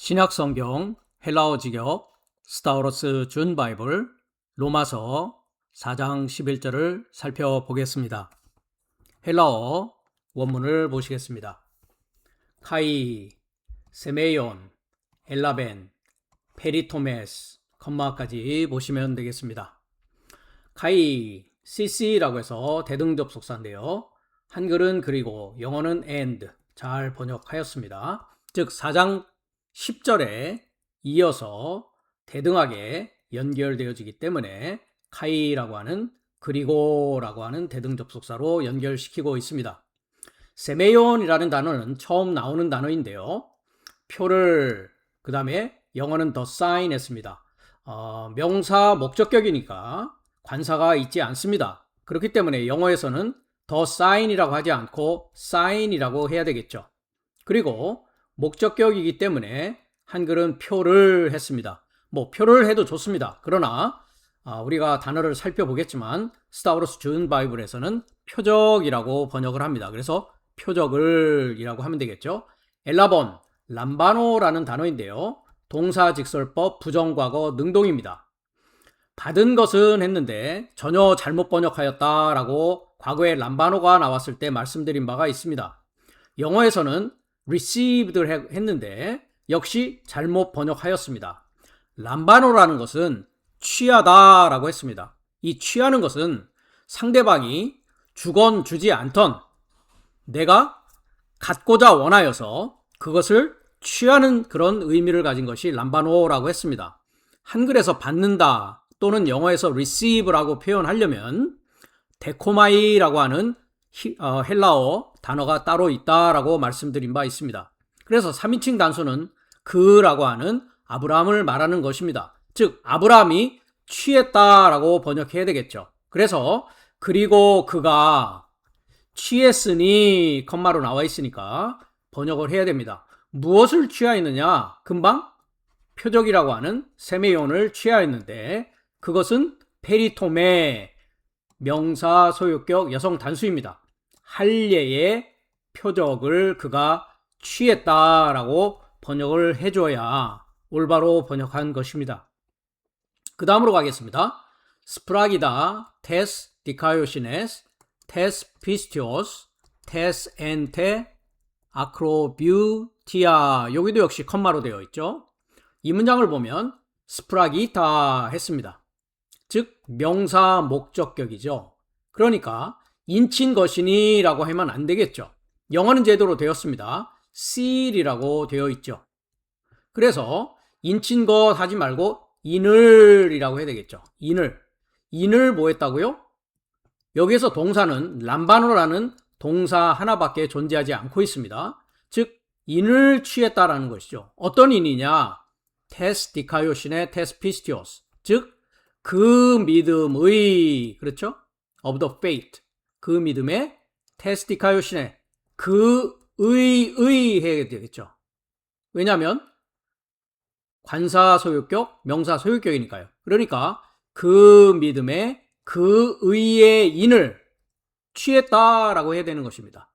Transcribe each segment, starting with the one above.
신약성경 헬라어 직역 스타우로스 준 바이블 로마서 4장 11절을 살펴보겠습니다. 헬라어 원문을 보시겠습니다. 카이, 세메이온, 엘라벤, 페리토메스, 컴마까지 보시면 되겠습니다. 카이, CC라고 해서 대등접속사인데요. 한글은 그리고 영어는 and 잘 번역하였습니다. 즉 4장 10절에 이어서 대등하게 연결되어지기 때문에 카이라고 하는 그리고라고 하는 대등접속사로 연결시키고 있습니다. 세메온이라는 단어는 처음 나오는 단어인데요. 표를 그 다음에 영어는 the sign 했습니다. 명사 목적격이니까 관사가 있지 않습니다. 그렇기 때문에 영어에서는 the sign이라고 하지 않고 sign이라고 해야 되겠죠. 그리고 목적격이기 때문에 한글은 표를 했습니다. 표를 해도 좋습니다. 그러나 우리가 단어를 살펴보겠지만 스타우로스 준 바이블에서는 표적이라고 번역을 합니다. 그래서 표적을 이라고 하면 되겠죠. 엘라본, 람바노라는 단어인데요. 동사직설법 부정과거 능동입니다. 받은 것은 했는데 전혀 잘못 번역하였다라고 과거에 람바노가 나왔을 때 말씀드린 바가 있습니다. 영어에서는 received 했는데 역시 잘못 번역하였습니다. 람바노라는 것은 취하다라고 했습니다. 이 취하는 것은 상대방이 주건 주지 않던 내가 갖고자 원하여서 그것을 취하는 그런 의미를 가진 것이 람바노라고 했습니다. 한글에서 받는다 또는 영어에서 receive라고 표현하려면 데코마이라고 하는 헬라어 단어가 따로 있다라고 말씀드린 바 있습니다. 그래서 3인칭 단수는 그라고 하는 아브라함을 말하는 것입니다. 즉 아브라함이 취했다라고 번역해야 되겠죠. 그래서 그리고 그가 취했으니 컴마로 나와 있으니까 번역을 해야 됩니다. 무엇을 취하였느냐? 금방 표적이라고 하는 세메온을 취하였는데 그것은 페리토메 명사 소유격 여성 단수입니다. 할례의 표적을 그가 취했다라고 번역을 해줘야 올바로 번역한 것입니다. 그 다음으로 가겠습니다. 스프라기다, 테스 디카요시네스, 테스 피스티오스, 테스 엔테, 아크로뷰티아 여기도 역시 컴마로 되어 있죠. 이 문장을 보면 스프라기타 했습니다. 즉 명사 목적격이죠. 그러니까 인친 것이니 라고 하면 안 되겠죠. 영어는 제대로 되었습니다. seal이라고 되어 있죠. 그래서 인친 것 하지 말고 인을이라고 해야 되겠죠. 인을 뭐 했다고요? 여기에서 동사는 람바노라는 동사 하나밖에 존재하지 않고 있습니다. 즉 인을 취했다라는 것이죠. 어떤 인이냐? 테스 디카요신의 테스 피스티오스 즉 그 믿음의 그렇죠? of the faith 그 믿음의 테스 디카요신의 그의 해야 되겠죠. 왜냐하면 관사 소유격, 명사 소유격이니까요. 그러니까 그 믿음의 그 의의 인을 취했다라고 해야 되는 것입니다.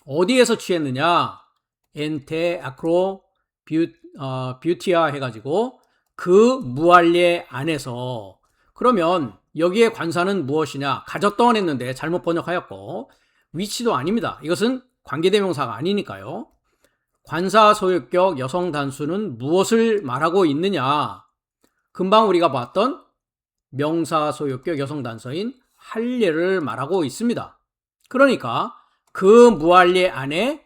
어디에서 취했느냐? 엔테 아크로 뷰티아 해가지고 그 무할례 안에서 그러면 여기에 관사는 무엇이냐? 가졌던 했는데 잘못 번역하였고 위치도 아닙니다. 이것은 관계대명사가 아니니까요. 관사 소유격 여성 단수는 무엇을 말하고 있느냐? 금방 우리가 봤던 명사 소유격 여성 단서인 할례를 말하고 있습니다. 그러니까 그 무할례 안에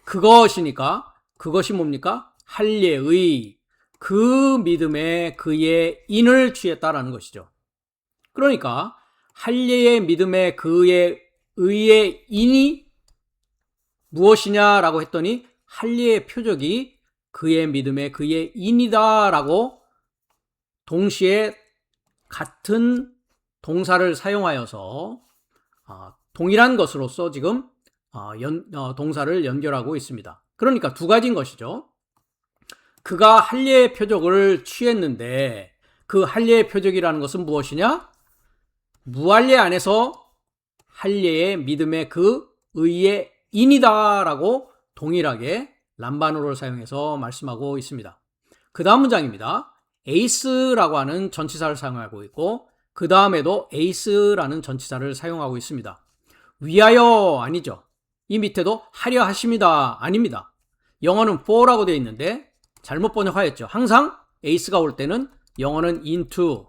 그것이니까 그것이 뭡니까? 할례의 그 믿음의 그의 인을 취했다라는 것이죠. 그러니까 할례의 믿음의 그의 의의 인이 무엇이냐라고 했더니 할례의 표적이 그의 믿음의 그의 인이다라고 동시에 같은 동사를 사용하여서 동일한 것으로서 지금 동사를 연결하고 있습니다. 그러니까 두 가지인 것이죠. 그가 할례의 표적을 취했는데 그 할례의 표적이라는 것은 무엇이냐? 무할례 안에서 할례의 믿음의 그 의의 인이다라고 동일하게 람바노를 사용해서 말씀하고 있습니다. 그 다음 문장입니다. ace라고 하는 전치사를 사용하고 있고 그 다음에도 ace라는 전치사를 사용하고 있습니다. 위하여 아니죠. 이 밑에도 하려 하십니다 아닙니다. 영어는 for라고 되어 있는데 잘못 번역하였죠. 항상 ace가 올 때는 영어는 into,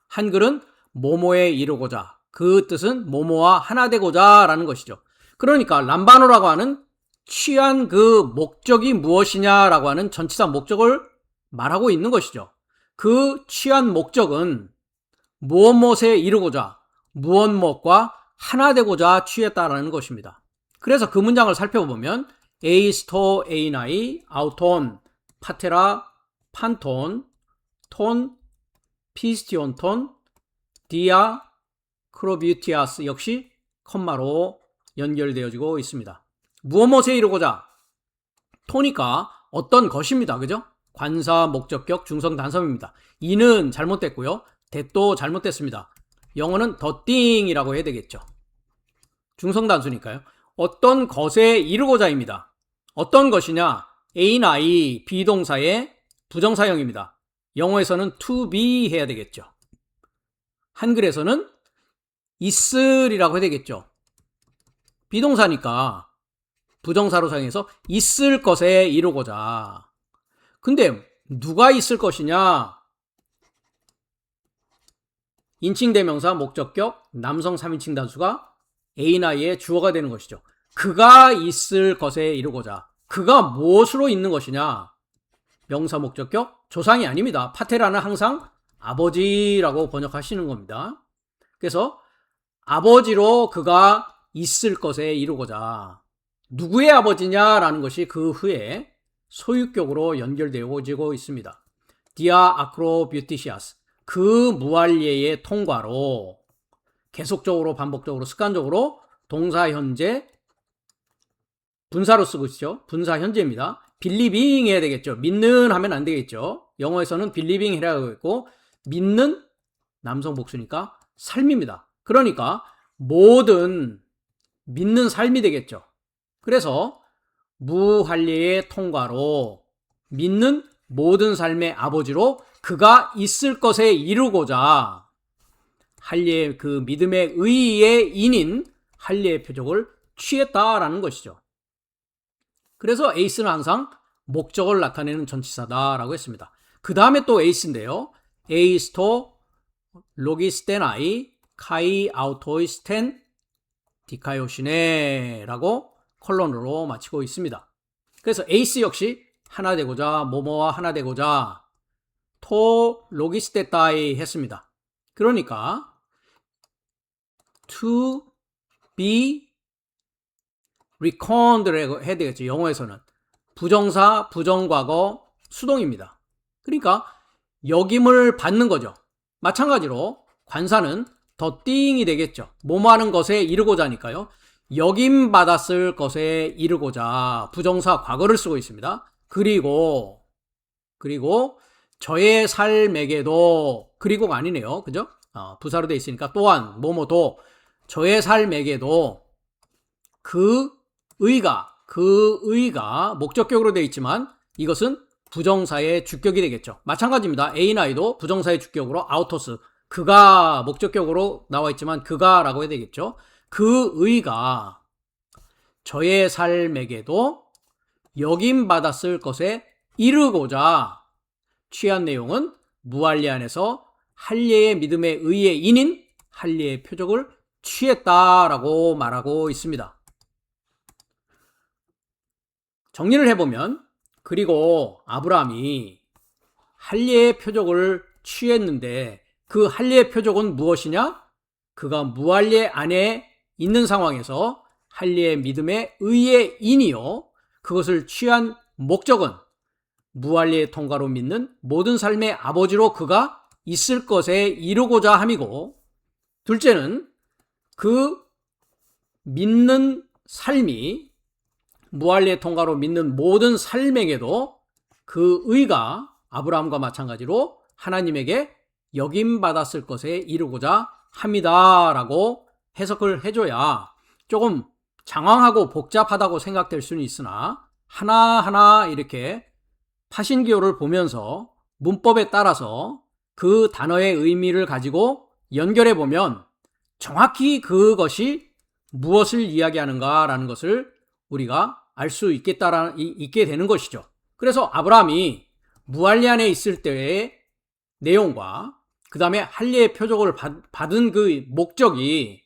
한글은 뭐뭐에 이르고자, 그 뜻은 뭐뭐와 하나 되고자 라는 것이죠. 그러니까 람바노라고 하는 취한 그 목적이 무엇이냐라고 하는 전치사 목적을 말하고 있는 것이죠. 그 취한 목적은 무엇무엇에 이르고자, 무엇무엇과 하나 되고자 취했다라는 것입니다. 그래서 그 문장을 살펴보면 에이스토 에이나이 아우톤 파테라 판톤 톤 피스티온 톤 디아 크로비티아스 역시 컴마로 연결되어지고 있습니다. 무엇무엇에 이르고자 토니까 어떤 것입니다. 그죠? 관사, 목적격, 중성, 단성입니다. 이는 잘못됐고요. that도 잘못됐습니다. 영어는 the thing이라고 해야 되겠죠. 중성 단수니까요. 어떤 것에 이르고자입니다. 어떤 것이냐? A나 I, 비동사의 부정사형입니다. 영어에서는 to be 해야 되겠죠. 한글에서는 있으리라고 해야 되겠죠. 비동사니까 부정사로 사용해서 있을 것에 이르고자. 근데 누가 있을 것이냐? 인칭대명사, 목적격, 남성 3인칭 단수가 A나 I의 주어가 되는 것이죠. 그가 있을 것에 이르고자. 그가 무엇으로 있는 것이냐? 명사, 목적격, 조상이 아닙니다. 파테라는 항상 아버지라고 번역하시는 겁니다. 그래서 아버지로 그가 있을 것에 이르고자. 누구의 아버지냐라는 것이 그 후에 소유격으로 연결되어지고 있습니다. 디아 아크로뷰티시아스. 그 무할례의 통과로 계속적으로 반복적으로 습관적으로 동사 현재 분사로 쓰고 있죠. 분사 현재입니다. believing 해야 되겠죠. 믿는 하면 안 되겠죠. 영어에서는 believing 해라고 했고 믿는 남성 복수니까 삶입니다. 그러니까 모든 믿는 삶이 되겠죠. 그래서 무할례의 통과로 믿는 모든 삶의 아버지로 그가 있을 것에 이르고자 할례의 그 믿음의 의의 인인 할례의 표적을 취했다라는 것이죠. 그래서 에이스는 항상 목적을 나타내는 전치사다라고 했습니다. 그 다음에 또 에이스인데요. 에이스토 로기스테나이 카이 아우토이스텐 디카요시네라고 컬런으로 마치고 있습니다. 그래서 에이스 역시 하나 되고자 뭐뭐와 하나 되고자 토 로기스테타이 했습니다. 그러니까 to be reckoned라고 해야 되겠죠. 영어에서는 부정사, 부정과거, 수동입니다. 그러니까 역임을 받는 거죠. 마찬가지로 관사는 the thing이 되겠죠. 뭐뭐 하는 것에 이르고자 하니까요. 역임받았을 것에 이르고자 부정사 과거를 쓰고 있습니다. 그리고 저의 삶에게도 그리고가 아니네요. 그죠? 부사로 되어 있으니까 또한 뭐뭐도 저의 삶에게도 그 의가 목적격으로 되어 있지만 이것은 부정사의 주격이 되겠죠. 마찬가지입니다. A나 I도 부정사의 주격으로 아우토스 그가 목적격으로 나와 있지만 그가라고 해야 되겠죠. 그 의가 저의 삶에게도 역임받았을 것에 이르고자 취한 내용은 무할례 안에서 할례의 믿음의 의의 인인 할례의 표적을 취했다라고 말하고 있습니다. 정리를 해보면 그리고 아브라함이 할례의 표적을 취했는데 그 할례의 표적은 무엇이냐? 그가 무할례 안에 있는 상황에서 할례의 믿음의 의의 인이요. 그것을 취한 목적은 무할례의 통과로 믿는 모든 삶의 아버지로 그가 있을 것에 이르고자 함이고 둘째는 그 믿는 삶이 무할례의 통과로 믿는 모든 삶에게도 그 의가 아브라함과 마찬가지로 하나님에게 역임받았을 것에 이르고자 합니다라고 해석을 해줘야 조금 장황하고 복잡하다고 생각될 수는 있으나 하나하나 이렇게 파신기호를 보면서 문법에 따라서 그 단어의 의미를 가지고 연결해 보면 정확히 그것이 무엇을 이야기하는가라는 것을 우리가 알 수 있게 되는 것이죠. 그래서 아브라함이 무할례안에 있을 때의 내용과 그 다음에 할례의 표적을 받은 그 목적이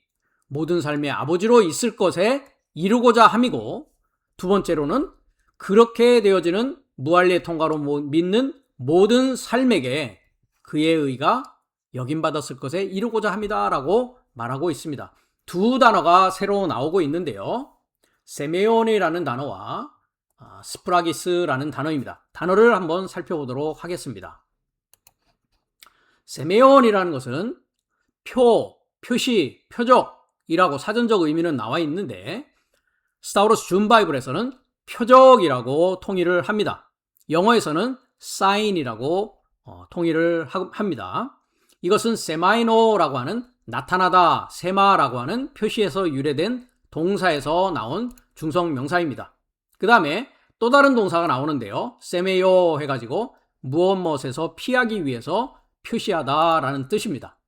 모든 삶의 아버지로 있을 것에 이루고자 함이고, 두 번째로는 그렇게 되어지는 무할례 통과로 믿는 모든 삶에게 그의 의가 여김받았을 것에 이루고자 합니다라고 말하고 있습니다. 두 단어가 새로 나오고 있는데요. 세메온이라는 단어와 스프라기스라는 단어입니다. 단어를 한번 살펴보도록 하겠습니다. 세메온이라는 것은 표시, 표적이라고 사전적 의미는 나와 있는데 스타우로스 준 바이블에서는 표적이라고 통일을 합니다. 영어에서는 sign이라고 통일을 합니다. 이것은 세마이노라고 하는 나타나다, 세마라고 하는 표시에서 유래된 동사에서 나온 중성 명사입니다. 그 다음에 또 다른 동사가 나오는데요. 세메요 해가지고 무엇에서 피하기 위해서 표시하다라는 뜻입니다.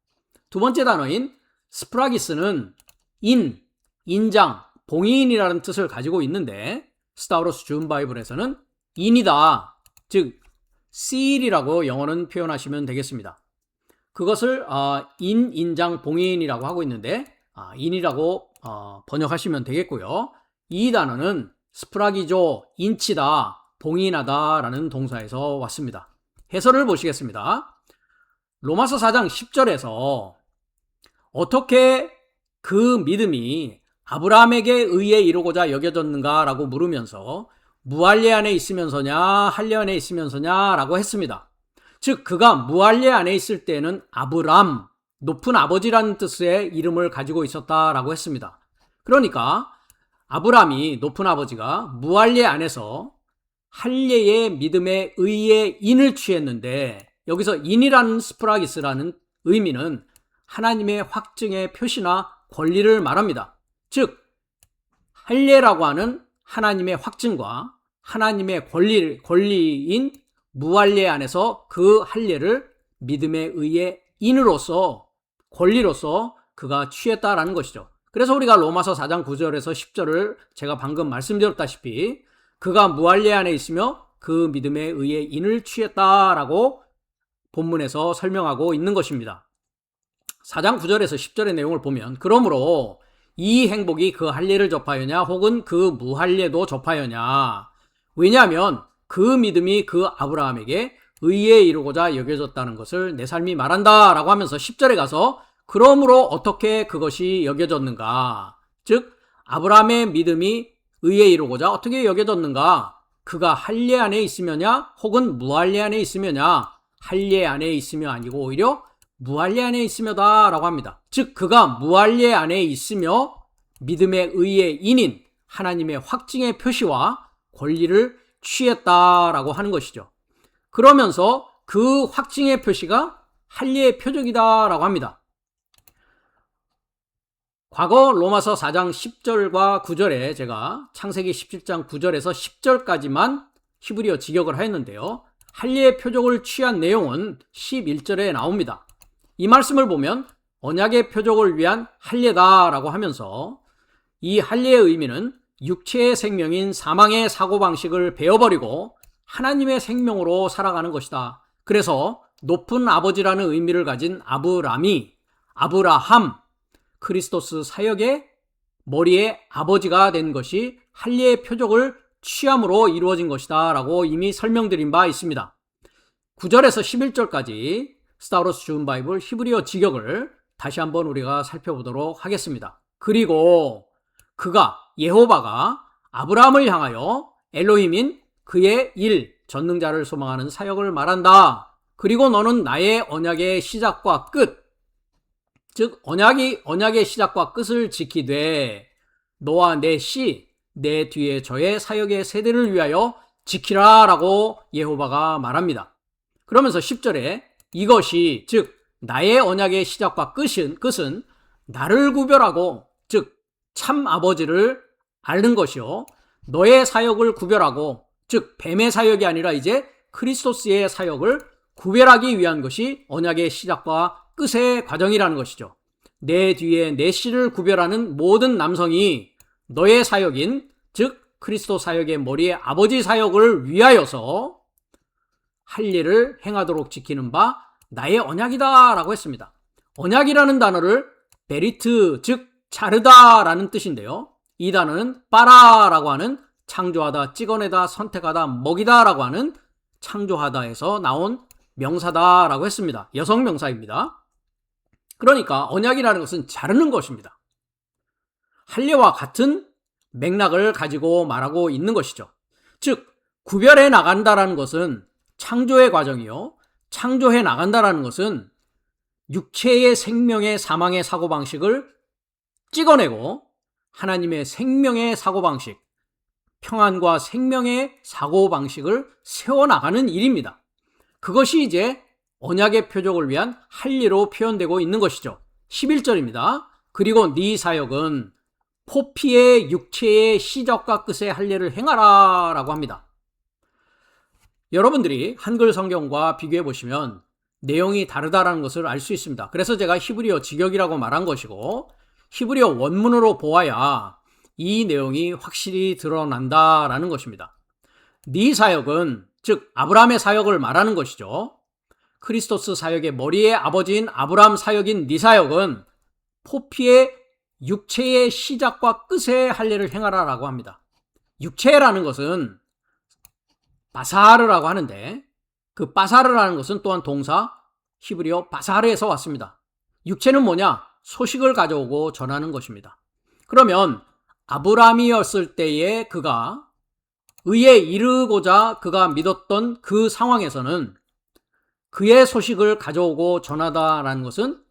두 번째 단어인 스프라기스는 인장, 봉인이라는 뜻을 가지고 있는데 스타우로스 준 바이블에서는 인이다, 즉 seal이라고 영어는 표현하시면 되겠습니다. 그것을 인장, 봉인이라고 하고 있는데 인이라고 번역하시면 되겠고요. 이 단어는 스프라기조, 인치다, 봉인하다 라는 동사에서 왔습니다. 해설을 보시겠습니다. 로마서 4장 10절에서 어떻게 그 믿음이 아브라함에게 의에 이루고자 여겨졌는가 라고 물으면서 무할례 안에 있으면서냐 할례 안에 있으면서냐 라고 했습니다. 즉 그가 무할례 안에 있을 때는 아브람, 높은 아버지라는 뜻의 이름을 가지고 있었다라고 했습니다. 그러니까 아브람이 높은 아버지가 무할례 안에서 할례의 믿음의 의의 인을 취했는데 여기서 인이라는 스프라기스라는 의미는 하나님의 확증의 표시나 권리를 말합니다. 즉 할례라고 하는 하나님의 확증과 하나님의 권리인 무할례 안에서 그 할례를 믿음의 의의 인으로서 권리로서 그가 취했다라는 것이죠. 그래서 우리가 로마서 4장 9절에서 10절을 제가 방금 말씀드렸다시피 그가 무할례 안에 있으며 그 믿음의 의의 인을 취했다라고 본문에서 설명하고 있는 것입니다. 4장 9절에서 10절의 내용을 보면 그러므로 이 행복이 그 할례를 접하여냐 혹은 그 무할례도 접하여냐, 왜냐하면 그 믿음이 그 아브라함에게 의에 이루고자 여겨졌다는 것을 내 삶이 말한다 라고 하면서 10절에 가서 그러므로 어떻게 그것이 여겨졌는가, 즉 아브라함의 믿음이 의에 이루고자 어떻게 여겨졌는가, 그가 할례 안에 있으며냐 혹은 무할례 안에 있으며냐, 할례 안에 있으며 아니고 오히려 무할례 안에 있으며다 라고 합니다. 즉 그가 무할례 안에 있으며 믿음의 의의 인인 하나님의 확증의 표시와 권리를 취했다라고 하는 것이죠. 그러면서 그 확증의 표시가 할례의 표적이다라고 합니다. 과거 로마서 4장 10절과 9절에 제가 창세기 17장 9절에서 10절까지만 히브리어 직역을 하였는데요. 할례의 표적을 취한 내용은 11절에 나옵니다. 이 말씀을 보면 언약의 표적을 위한 할례다라고 하면서 이 할례의 의미는 육체의 생명인 사망의 사고방식을 베어버리고 하나님의 생명으로 살아가는 것이다. 그래서 높은 아버지라는 의미를 가진 아브라함, 크리스토스 사역의 머리의 아버지가 된 것이 할례의 표적을 취함으로 이루어진 것이다 라고 이미 설명드린 바 있습니다. 9절에서 11절까지 스타우로스 준 바이블 히브리어 직역을 다시 한번 우리가 살펴보도록 하겠습니다. 그리고 그가 여호와가 아브라함을 향하여 엘로힘인 그의 전능자를 소망하는 사역을 말한다. 그리고 너는 나의 언약의 시작과 끝, 즉 언약의 시작과 끝을 지키되 너와 내 뒤에 저의 사역의 세대를 위하여 지키라 라고 여호와가 말합니다. 그러면서 10절에 이것이 즉 나의 언약의 시작과 끝은 나를 구별하고 즉 참 아버지를 아는 것이요 너의 사역을 구별하고, 즉 뱀의 사역이 아니라 이제 크리스토스의 사역을 구별하기 위한 것이 언약의 시작과 끝의 과정이라는 것이죠. 내 뒤에 내 씨를 구별하는 모든 남성이 너의 사역인, 즉 그리스도 사역의 머리에 아버지 사역을 위하여서 할 일을 행하도록 지키는 바 나의 언약이다 라고 했습니다. 언약이라는 단어를 베리트, 즉 자르다라는 뜻인데요. 이 단어는 빠라라고 하는 창조하다, 찍어내다, 선택하다, 먹이다 라고 하는 창조하다에서 나온 명사다라고 했습니다. 여성 명사입니다. 그러니까 언약이라는 것은 자르는 것입니다. 할례와 같은 맥락을 가지고 말하고 있는 것이죠. 즉 구별해 나간다라는 것은 창조의 과정이요, 창조해 나간다라는 것은 육체의 생명의 사망의 사고방식을 찍어내고 하나님의 생명의 사고방식, 평안과 생명의 사고방식을 세워나가는 일입니다. 그것이 이제 언약의 표적을 위한 할례로 표현되고 있는 것이죠. 11절입니다. 그리고 네 사역은 포피의 육체의 시작과 끝의 할례를 행하라 라고 합니다. 여러분들이 한글 성경과 비교해 보시면 내용이 다르다는 것을 알 수 있습니다. 그래서 제가 히브리어 직역이라고 말한 것이고, 히브리어 원문으로 보아야 이 내용이 확실히 드러난다라는 것입니다. 네 사역은, 즉 아브라함의 사역을 말하는 것이죠. 크리스토스 사역의 머리의 아버지인 아브라함 사역인 네 사역은 포피의 육체의 시작과 끝의 할례를 행하라라고 합니다. 육체라는 것은 바사르라고 하는데, 그 바사르라는 것은 또한 동사 히브리어 바사르에서 왔습니다. 육체는 뭐냐? 소식을 가져오고 전하는 것입니다. 그러면 아브라함이었을 때에 그가 의에 이르고자 그가 믿었던 그 상황에서는 그의 소식을 가져오고 전하다라는 것은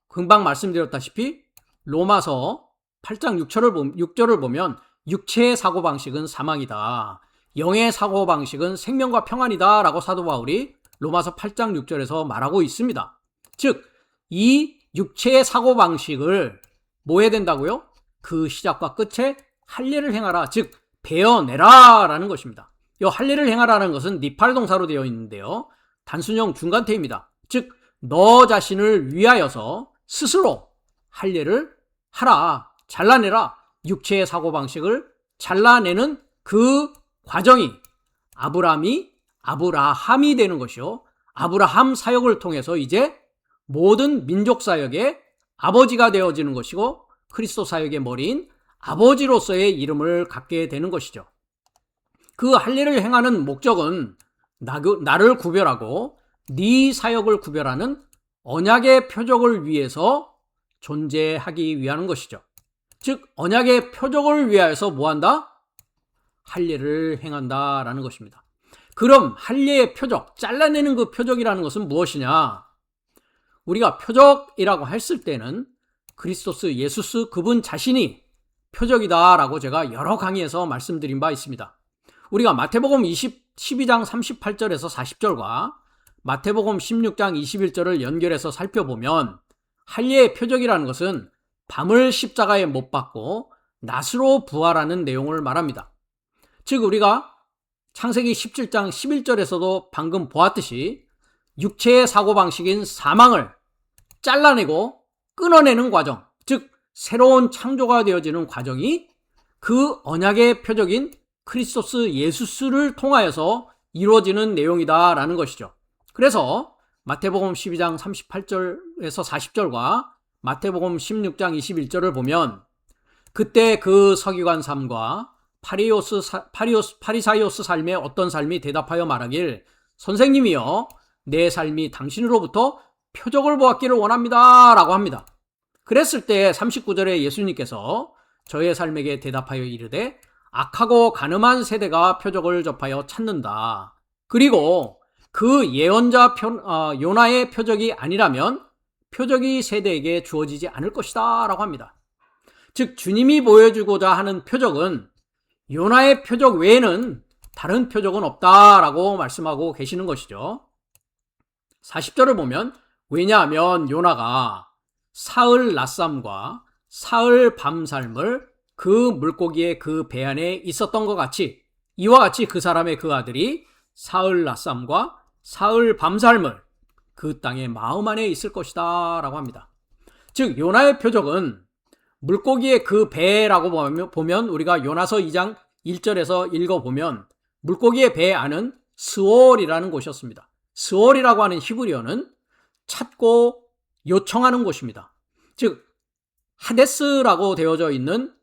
금방 말씀드렸다시피 로마서 8장 6절을 보면 육체의 사고방식은 사망이다, 영의 사고방식은 생명과 평안이다 라고 사도 바울이 로마서 8장 6절에서 말하고 있습니다. 즉 이 육체의 사고방식을 뭐 해야 된다고요? 그 시작과 끝에 할례를 행하라, 즉 베어내라 라는 것입니다. 이 할례를 행하라는 것은 니팔 동사로 되어 있는데요, 단순형 중간태입니다. 즉 너 자신을 위하여서 스스로 할례를 하라, 잘라내라. 육체의 사고방식을 잘라내는 그 과정이 아브라함이 되는 것이요, 아브라함 사역을 통해서 이제 모든 민족 사역의 아버지가 되어지는 것이고 그리스도 사역의 머리인 아버지로서의 이름을 갖게 되는 것이죠. 그 할례를 행하는 목적은 나를 구별하고 네 사역을 구별하는 언약의 표적을 위해서 존재하기 위한 것이죠. 즉 언약의 표적을 위하여서 뭐한다? 할례를 행한다라는 것입니다. 그럼 할례의 표적, 잘라내는 그 표적이라는 것은 무엇이냐? 우리가 표적이라고 했을 때는 그리스도스 예수스 그분 자신이 표적이다라고 제가 여러 강의에서 말씀드린 바 있습니다. 우리가 마태복음 12장 38절에서 40절과 마태복음 16장 21절을 연결해서 살펴보면 할례의 표적이라는 것은 밤을 십자가에 못 박고 낮으로 부활하는 내용을 말합니다. 즉 우리가 창세기 17장 11절에서도 방금 보았듯이 육체의 사고방식인 사망을 잘라내고 끊어내는 과정, 즉 새로운 창조가 되어지는 과정이 그 언약의 표적인 크리스토스 예수스를 통하여서 이루어지는 내용이다라는 것이죠. 그래서 마태복음 12장 38절에서 40절과 마태복음 16장 21절을 보면 그때 그 서기관 삶과 파리사이오스 삶의 어떤 삶이 대답하여 말하길, 선생님이여 내 삶이 당신으로부터 표적을 보았기를 원합니다 라고 합니다. 그랬을 때 39절에 예수님께서 저의 삶에게 대답하여 이르되 악하고 간음한 세대가 표적을 접하여 찾는다. 그리고 그 예언자 요나의 표적이 아니라면 표적이 세대에게 주어지지 않을 것이다 라고 합니다. 즉 주님이 보여주고자 하는 표적은 요나의 표적 외에는 다른 표적은 없다라고 말씀하고 계시는 것이죠. 40절을 보면 왜냐하면 요나가 사흘 낮삼과 사흘 밤 삶을 그 물고기의 그 배 안에 있었던 것 같이 이와 같이 그 사람의 그 아들이 사흘 낮삼과 사흘 밤삶을 그 땅의 마음 안에 있을 것이다 라고 합니다. 즉 요나의 표적은 물고기의 그 배라고 보면 우리가 요나서 2장 1절에서 읽어보면 물고기의 배 안은 스올이라는 곳이었습니다. 스올이라고 하는 히브리어는 찾고 요청하는 곳입니다. 즉 하데스라고 되어져 있는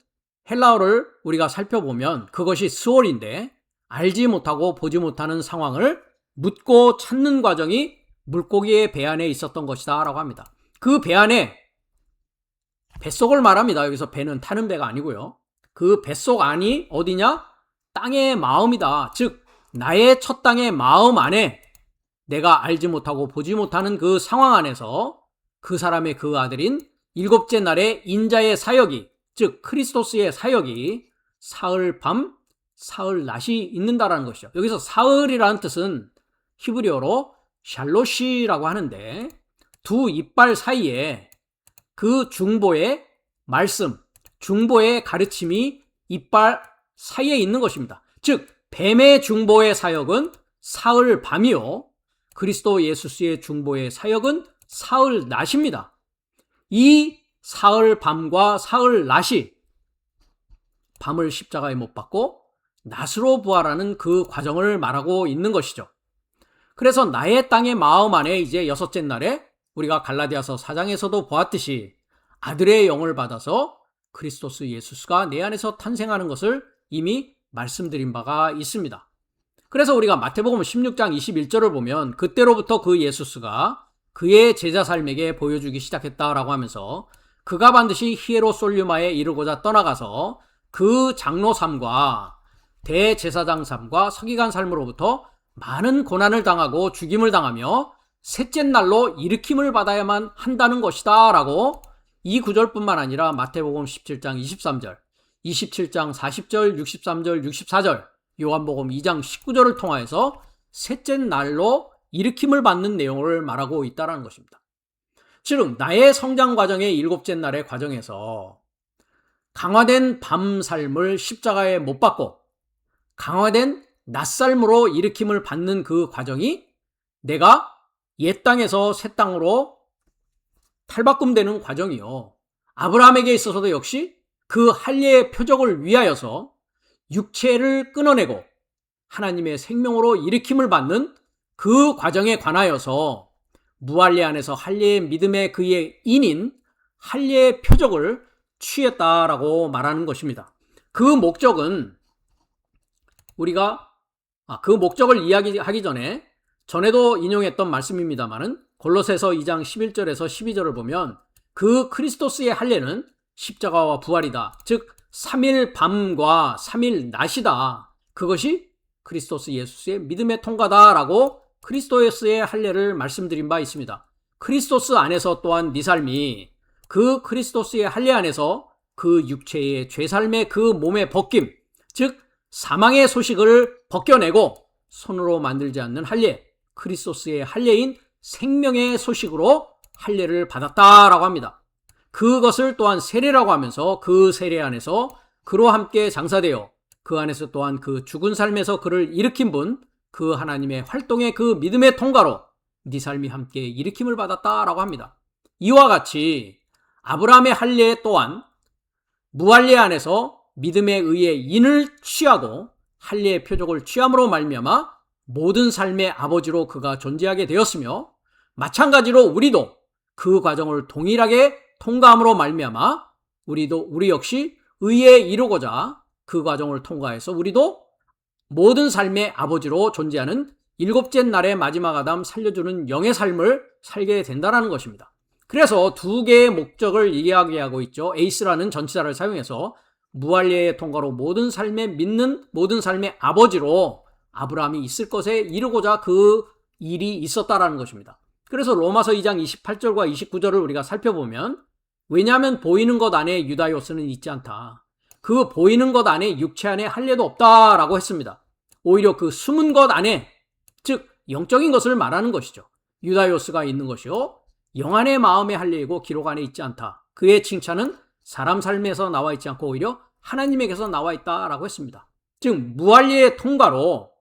헬라어를 우리가 살펴보면 그것이 스올인데 알지 못하고 보지 못하는 상황을 묻고 찾는 과정이 물고기의 배 안에 있었던 것이다 라고 합니다. 그 배 안에 뱃속을 말합니다. 여기서 배는 타는 배가 아니고요. 그 뱃속 안이 어디냐? 땅의 마음이다. 즉 나의 첫 땅의 마음 안에 내가 알지 못하고 보지 못하는 그 상황 안에서 그 사람의 그 아들인 일곱째 날에 인자의 사역이 즉 크리스토스의 사역이 사흘 밤 사흘 낮이 있는다라는 것이죠. 여기서 사흘이라는 뜻은 히브리어로 샬롯이라고 하는데 두 이빨 사이에 그 중보의 말씀, 중보의 가르침이 이빨 사이에 있는 것입니다. 즉 뱀의 중보의 사역은 사흘 밤이요 그리스도 예수스의 중보의 사역은 사흘 낮입니다. 이 사흘 밤과 사흘 낮이 밤을 십자가에 못 박고 낮으로 부활하는 그 과정을 말하고 있는 것이죠. 그래서 나의 땅의 마음 안에 이제 여섯째 날에 우리가 갈라디아서 4장에서도 보았듯이 아들의 영을 받아서 그리스도스 예수스가 내 안에서 탄생하는 것을 이미 말씀드린 바가 있습니다. 그래서 우리가 마태복음 16장 21절을 보면 그때로부터 그 예수스가 그의 제자 삶에게 보여주기 시작했다라고 하면서 그가 반드시 히에로솔류마에 이르고자 떠나가서 그 장로 삶과 대제사장 삶과 서기관 삶으로부터 많은 고난을 당하고 죽임을 당하며 셋째 날로 일으킴을 받아야만 한다는 것이다 라고 이 구절뿐만 아니라 마태복음 17장 23절, 27장 40절, 63절, 64절, 요한복음 2장 19절을 통하여서 셋째 날로 일으킴을 받는 내용을 말하고 있다는 것입니다. 즉 나의 성장 과정의 일곱째 날의 과정에서 강화된 밤 삶을 십자가에 못 박고 강화된 낮삶으로 일으킴을 받는 그 과정이 내가 옛 땅에서 새 땅으로 탈바꿈되는 과정이요. 아브라함에게 있어서도 역시 그 할례의 표적을 위하여서 육체를 끊어내고 하나님의 생명으로 일으킴을 받는 그 과정에 관하여서 무할례 안에서 할례의 믿음의 그의 인인 할례의 표적을 취했다라고 말하는 것입니다. 그 목적은 우리가 그 목적을 이야기하기 전에도 인용했던 말씀입니다만은 골로새서 2장 11절에서 12절을 보면 그 크리스토스의 할례는 십자가와 부활이다. 즉 3일 밤과 3일 낮이다. 그것이 크리스토스 예수의 믿음의 통과다라고 크리스토스의 할례를 말씀드린 바 있습니다. 크리스토스 안에서 또한 네 삶이 그 크리스토스의 할례 안에서 그 육체의 죄삶의 그 몸의 벗김, 즉 사망의 소식을 벗겨내고 손으로 만들지 않는 할례, 크리스토스의 할례인 생명의 소식으로 할례를 받았다라고 합니다. 그것을 또한 세례라고 하면서 그 세례 안에서 그로 함께 장사되어 그 안에서 또한 그 죽은 삶에서 그를 일으킨 분, 그 하나님의 활동의 그 믿음의 통과로 네 삶이 함께 일으킴을 받았다라고 합니다. 이와 같이 아브라함의 할례 또한 무할례 안에서 믿음에 의해 인을 취하고 할례의 표적을 취함으로 말미암아 모든 삶의 아버지로 그가 존재하게 되었으며 마찬가지로 우리도 그 과정을 동일하게 통과함으로 말미암아 우리 역시 의에 이루고자 그 과정을 통과해서 우리도 모든 삶의 아버지로 존재하는 일곱째 날의 마지막 아담 살려주는 영의 삶을 살게 된다는 것입니다. 그래서 두 개의 목적을 이야기하고 있죠. 에이스라는 전치사를 사용해서 무할례의 통과로 모든 삶에 믿는 모든 삶의 아버지로 아브라함이 있을 것에 이르고자 그 일이 있었다라는 것입니다. 그래서 로마서 2장 28절과 29절을 우리가 살펴보면 왜냐하면 보이는 것 안에 유다요스는 있지 않다. 그 보이는 것 안에 육체 안에 할례도 없다라고 했습니다. 오히려 그 숨은 것 안에 즉 영적인 것을 말하는 것이죠. 유다요스가 있는 것이요 영 안의 마음의 할례이고 기록 안에 있지 않다. 그의 칭찬은 사람 삶에서 나와 있지 않고 오히려 하나님에게서 나와 있다라고 했습니다. 즉 무할리의 통과로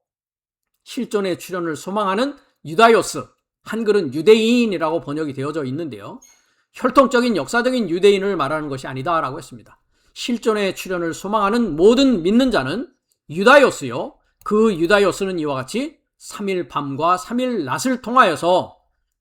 실존의 출현을 소망하는 유다요스, 한글은 유대인이라고 번역이 되어져 있는데요. 혈통적인 역사적인 유대인을 말하는 것이 아니다라고 했습니다. 실존의 출현을 소망하는 모든 믿는 자는 유다요스요. 그 유다요스는 이와 같이 3일 밤과 3일 낮을 통하여서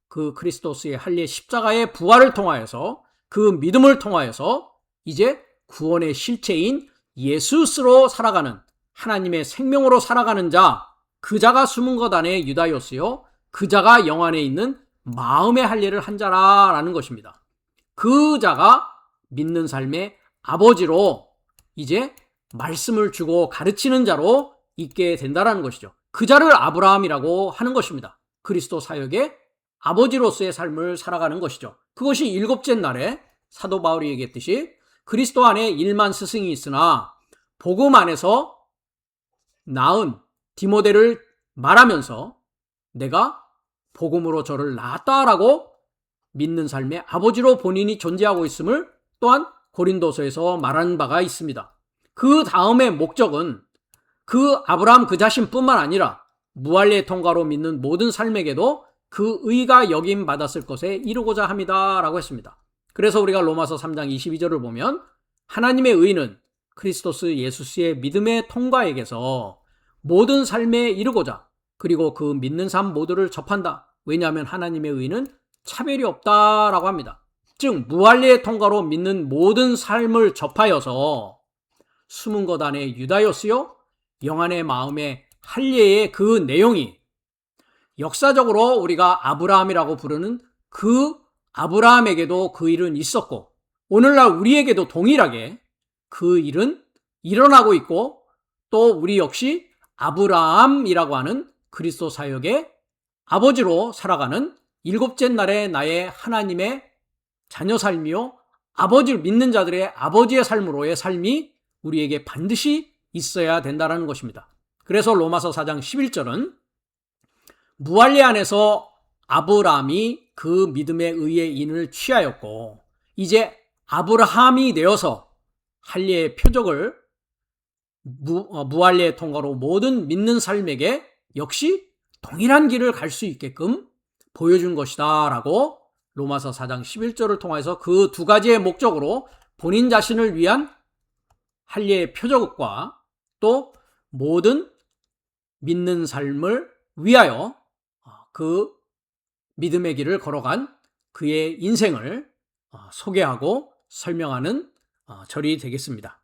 그 그리스도스의 할례 십자가의 부활을 통하여서 그 믿음을 통하여서 이제 구원의 실체인 예수스로 살아가는 하나님의 생명으로 살아가는 자, 그 자가 숨은 것 안에 유다요스요. 그 자가 영 안에 있는 마음의 할례를 한 자라라는 것입니다. 그 자가 믿는 삶의 아버지로 이제 말씀을 주고 가르치는 자로 있게 된다라는 것이죠. 그 자를 아브라함이라고 하는 것입니다. 그리스도 사역의 아버지로서의 삶을 살아가는 것이죠. 그것이 일곱째 날에 사도 바울이 얘기했듯이 그리스도 안에 1만 스승이 있으나 복음 안에서 낳은 디모데를 말하면서 내가 복음으로 저를 낳았다라고 믿는 삶의 아버지로 본인이 존재하고 있음을 또한 고린도서에서 말한 바가 있습니다. 그 다음의 목적은 그 아브라함 그 자신뿐만 아니라 무할례 통과로 믿는 모든 삶에게도 그 의가 여김 받았을 것에 이루고자 합니다라고 했습니다. 그래서 우리가 로마서 3장 22절을 보면 하나님의 의는 크리스토스 예수스의 믿음의 통과에게서 모든 삶에 이르고자 그리고 그 믿는 삶 모두를 접한다. 왜냐하면 하나님의 의는 차별이 없다라고 합니다. 즉 무할례의 통과로 믿는 모든 삶을 접하여서 숨은 것 안에 유다요스요 영안의 마음의 할례의 그 내용이 역사적으로 우리가 아브라함이라고 부르는 그 아브라함에게도 그 일은 있었고 오늘날 우리에게도 동일하게 그 일은 일어나고 있고 또 우리 역시 아브라함이라고 하는 그리스도 사역의 아버지로 살아가는 일곱째 날에 나의 하나님의 자녀 삶이요 아버지를 믿는 자들의 아버지의 삶으로의 삶이 우리에게 반드시 있어야 된다는 것입니다. 그래서 로마서 4장 11절은 무할례 안에서 아브라함이 그 믿음의 의의 인을 취하였고 이제 아브라함이 되어서 할례의 표적을 무할례의 통과로 모든 믿는 삶에게 역시 동일한 길을 갈 수 있게끔 보여준 것이다 라고 로마서 4장 11절을 통해서 그 두 가지의 목적으로 본인 자신을 위한 할례의 표적과 또 모든 믿는 삶을 위하여 그 믿음의 길을 걸어간 그의 인생을 소개하고 설명하는 절이 되겠습니다.